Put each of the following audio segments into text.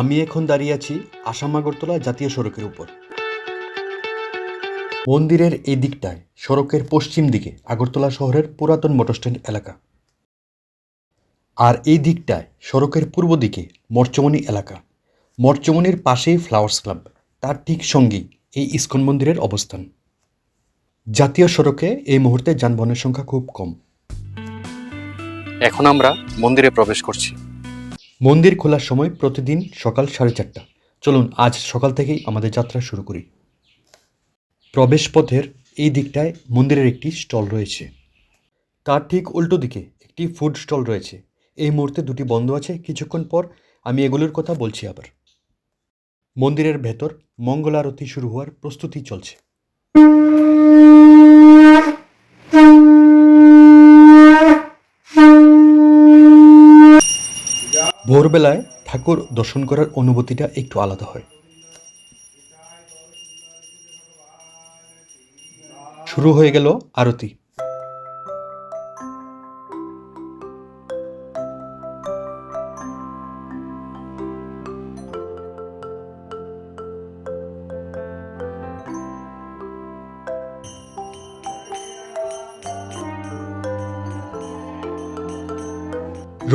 আমি এখন দাঁড়িয়ে আছি আসাম-আগরতলা জাতীয় সড়কের উপর। মন্দিরের এই দিকটায় সড়কের পশ্চিম দিকে আগরতলা শহরের পুরাতন মোটরস্ট্যান্ড এলাকা, আর এই দিকটায় সড়কের পূর্ব দিকে মরচমণি এলাকা। মরচমণির পাশেই ফ্লাওয়ার্স ক্লাব, তার ঠিক সঙ্গেই এই ইস্কন মন্দিরের অবস্থান। জাতীয় সড়কে এই মুহূর্তে যানবাহনের সংখ্যা খুব কম। এখন আমরা মন্দিরে প্রবেশ করছি। মন্দির খোলার সময় প্রতিদিন সকাল 4:30। চলুন আজ সকাল থেকেই আমাদের যাত্রা শুরু করি। প্রবেশপথের এই দিকটায় মন্দিরের একটি স্টল রয়েছে, তার ঠিক উল্টো দিকে একটি ফুড স্টল রয়েছে। এই মুহূর্তে দুটি বন্ধ আছে, কিছুক্ষণ পর আমি এগুলোর কথা বলছি আবার। মন্দিরের ভেতর মঙ্গল আরতি শুরু হওয়ার প্রস্তুতি চলছে। ভোরবেলায় ঠাকুর দর্শন করার অনুভূতিটা একটু আলাদা হয়। শুরু হয়ে গেল আরতি।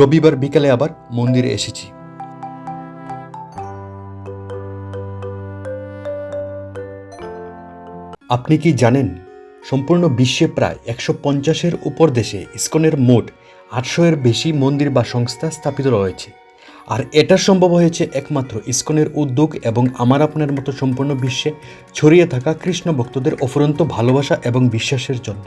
রবিবার বিকালে আবার মন্দিরে এসেছি। আপনি কি জানেন, সম্পূর্ণ বিশ্বে প্রায় 150-এর উপর দেশে ইস্কনের মোট 800-এর বেশি মন্দির বা সংস্থা স্থাপিত রয়েছে। আর এটা সম্ভব হয়েছে একমাত্র ইস্কনের উদ্যোগ এবং আমার আপনার মতো সম্পূর্ণ বিশ্বে ছড়িয়ে থাকা কৃষ্ণ ভক্তদের অফুরন্ত ভালোবাসা এবং বিশ্বাসের জন্য।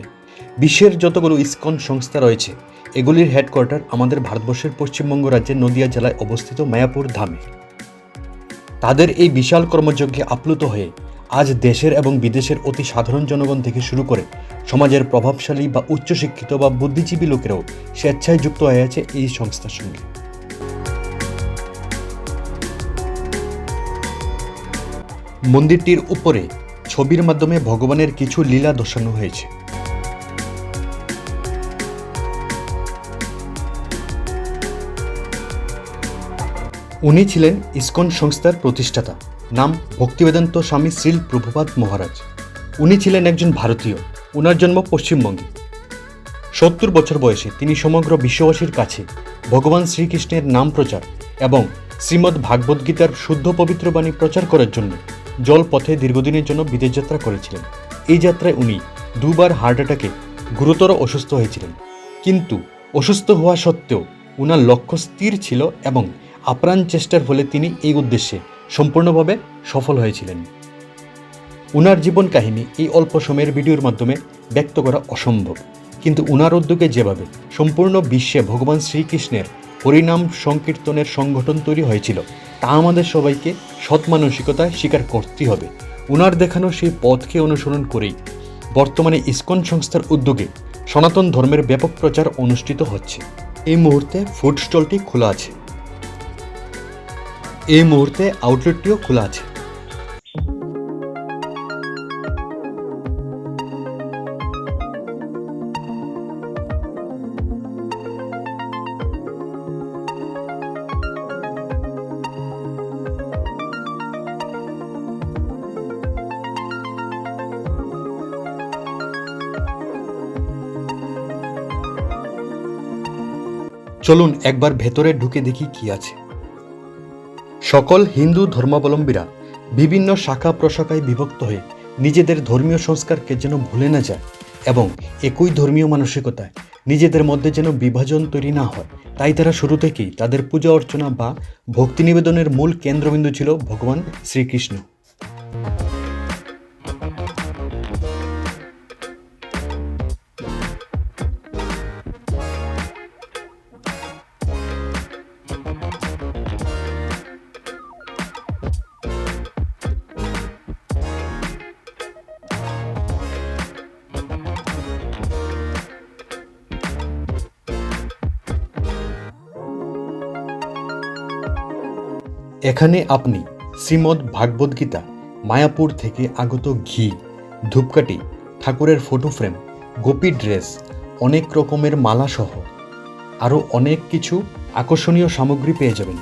বিশ্বের যতগুলো ইস্কন সংস্থা রয়েছে, এগুলির হেডকোয়ার্টার আমাদের ভারতবর্ষের পশ্চিমবঙ্গ রাজ্যের নদিয়া জেলায় অবস্থিত মায়াপুর ধামে। তাদের এই বিশাল কর্মযজ্ঞে আপ্লুত হয়ে আজ দেশের এবং বিদেশের অতি সাধারণ জনগণ থেকে শুরু করে সমাজের প্রভাবশালী বা উচ্চশিক্ষিত বা বুদ্ধিজীবী লোকেরাও স্বেচ্ছায় যুক্ত হয়ে আছে এই সংস্থার সঙ্গে। মন্দিরটির উপরে ছবির মাধ্যমে ভগবানের কিছু লীলা দর্শানো হয়েছে। উনি ছিলেন ইস্কন সংস্থার প্রতিষ্ঠাতা, নাম ভক্তিবেদান্ত স্বামী শ্রীল প্রভুপাদ মহারাজ। উনি ছিলেন একজন ভারতীয়, উনার জন্ম পশ্চিমবঙ্গে। 70 বছর বয়সে তিনি সমগ্র বিশ্ববাসীর কাছে ভগবান শ্রীকৃষ্ণের নাম প্রচার এবং শ্রীমদ্ ভাগবত গীতার শুদ্ধ পবিত্র বাণী প্রচার করার জন্য জলপথে দীর্ঘদিনের জন্য বিদেশ যাত্রা করেছিলেন। এই যাত্রায় উনি দুবার হার্ট অ্যাটাকে গুরুতর অসুস্থ হয়েছিলেন, কিন্তু অসুস্থ হওয়া সত্ত্বেও উনার লক্ষ্য স্থির ছিল এবং আপ্রাণ চেষ্টার ফলে তিনি এই উদ্দেশ্যে সম্পূর্ণভাবে সফল হয়েছিলেন। উনার জীবন কাহিনী এই অল্প সময়ের ভিডিওর মাধ্যমে ব্যক্ত করা অসম্ভব, কিন্তু উনার উদ্যোগে যেভাবে সম্পূর্ণ বিশ্বে ভগবান শ্রীকৃষ্ণের হরিনাম সংকীর্তনের সংগঠন তৈরি হয়েছিল, তা আমাদের সবাইকে সৎ মানসিকতায় স্বীকার করতেই হবে। উনার দেখানো সেই পথকে অনুসরণ করেই বর্তমানে ইস্কন সংস্থার উদ্যোগে সনাতন ধর্মের ব্যাপক প্রচার অনুষ্ঠিত হচ্ছে। এই মুহূর্তে ফুড স্টলটি খোলা আছে, এই মুহূর্তে আউটলেটটিও খোলা আছে। চলুন একবার ভেতরে ঢুকে দেখি কি আছে। সকল হিন্দু ধর্মাবলম্বীরা বিভিন্ন শাখা প্রশাখায় বিভক্ত হয়ে নিজেদের ধর্মীয় সংস্কারকে যেন ভুলে না যায় এবং একই ধর্মীয় মানসিকতায় নিজেদের মধ্যে যেন বিভাজন তৈরি না হয়, তাই তারা শুরু থেকেই তাদের পূজা অর্চনা বা ভক্তি নিবেদনের মূল কেন্দ্রবিন্দু ছিল ভগবান শ্রীকৃষ্ণ। এখানে আপনি শ্রীমদ্ ভাগবত গীতা, মায়াপুর থেকে আগত ঘি, ধূপকাঠি, ঠাকুরের ফটো ফ্রেম, গোপী ড্রেস, অনেক রকমের মালা সহ আরও অনেক কিছু আকর্ষণীয় সামগ্রী পেয়ে যাবেন।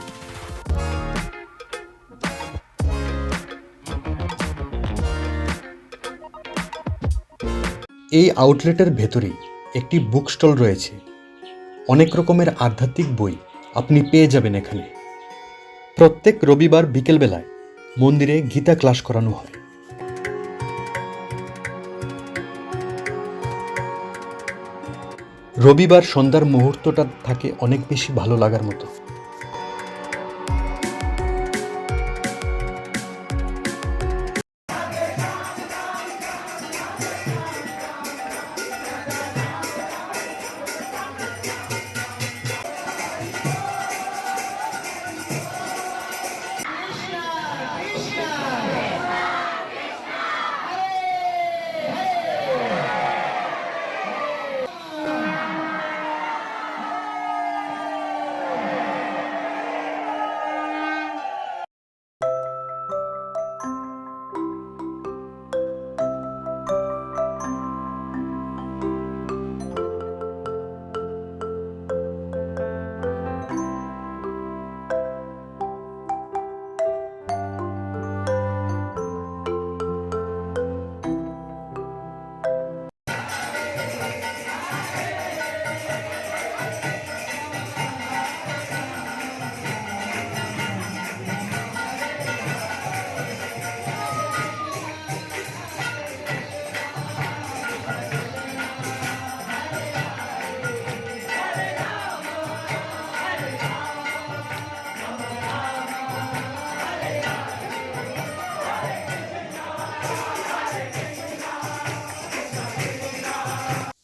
এই আউটলেটের ভেতরেই একটি বুক স্টল রয়েছে। অনেক রকমের আধ্যাত্মিক বই আপনি পেয়ে যাবেন এখানে। প্রত্যেক রবিবার বিকেলবেলায় মন্দিরে গীতা ক্লাস করানো হয়। রবিবার সন্ধ্যার মুহূর্তটা থাকে অনেক বেশি ভালো লাগার মতো।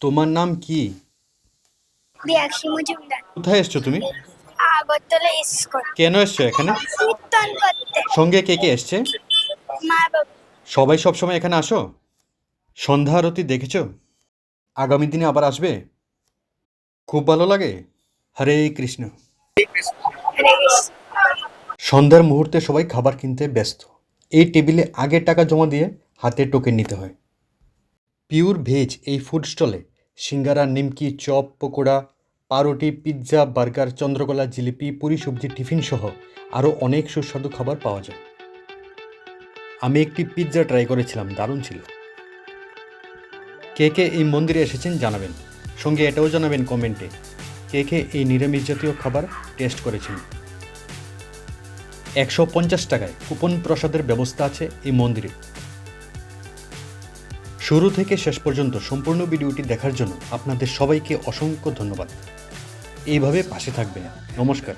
তোমার নাম কি? দিয়াক্ষী মজুমদার। কোথায় এসছো তুমি? আগরতলা ইস্কন। কেন এসছো এখানে? কীর্তন করতে। সঙ্গে কে কে এসছে? মা বাবা। সবাই সবসময় এখানে আসো? সন্ধ্যা আরতি দেখেছো? আগামী দিনে আবার আসবে? খুব ভালো লাগে। হরে কৃষ্ণ। হরে কৃষ্ণ। সন্ধ্যার মুহূর্তে সবাই খাবার কিনতে ব্যস্ত। এই টেবিলে আগে টাকা জমা দিয়ে হাতে টোকেন নিতে হয়। পিওর ভেজ এই ফুড স্টলে সিঙ্গারা, নিমকি, চপ, পকোড়া, পাউরুটি, পিৎজা, বার্গার, চন্দ্রকলা, জিলিপি, পুরি, সবজি, টিফিন সহ আরও অনেক সুস্বাদু খাবার পাওয়া যায়। আমি একটি পিৎজা ট্রাই করেছিলাম, দারুণ ছিল। কে কে এই মন্দিরে এসেছেন জানাবেন। সঙ্গে এটাও জানাবেন কমেন্টে কে কে এই নিরামিষ জাতীয় খাবার টেস্ট করেছেন। 150 টাকায় কুপন প্রসাদের ব্যবস্থা আছে এই মন্দিরে। শুরু থেকে শেষ পর্যন্ত সম্পূর্ণ ভিডিওটি দেখার জন্য আপনাদের সবাইকে অসংখ্য ধন্যবাদ। এইভাবে পাশে থাকবেন। নমস্কার।